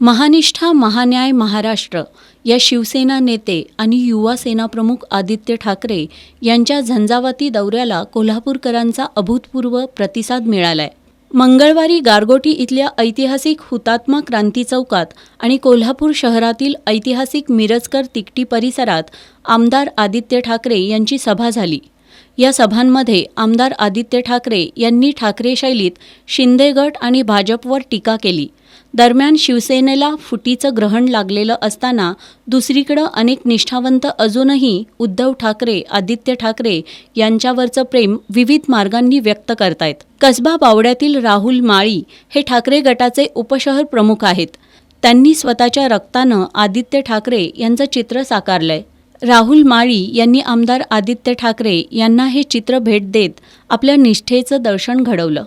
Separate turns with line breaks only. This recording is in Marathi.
महानिष्ठा महान्याय महाराष्ट्र या शिवसेना नेते आणि युवा सेना प्रमुख आदित्य ठाकरे यांच्या झंझावाती दौऱ्याला कोल्हापूरकरांचा अभूतपूर्व प्रतिसाद मिळालाय. मंगळवारी गारगोटी इथल्या ऐतिहासिक हुतात्मा क्रांती चौकात आणि कोल्हापूर शहरातील ऐतिहासिक मिरजकर तिकटी परिसरात आमदार आदित्य ठाकरे यांची सभा झाली. या सभांमध्ये आमदार आदित्य ठाकरे यांनी ठाकरे शैलीत शिंदे गट आणि भाजपवर टीका केली. दरम्यान शिवसेनेला फुटीचं ग्रहण लागलेलं असताना दुसरीकडे अनेक निष्ठावंत अजूनही उद्धव ठाकरे, आदित्य ठाकरे यांच्यावरचं प्रेम विविध मार्गांनी व्यक्त करतायत. कसबा बावड्यातील राहुल माळी हे ठाकरे गटाचे उपशहर प्रमुख आहेत. त्यांनी स्वतःच्या रक्तानं आदित्य ठाकरे यांचं चित्र साकारलंय. राहुल माळी यांनी आमदार आदित्य ठाकरे यांना हे चित्र भेट देत आपल्या निष्ठेचं दर्शन घडवलं.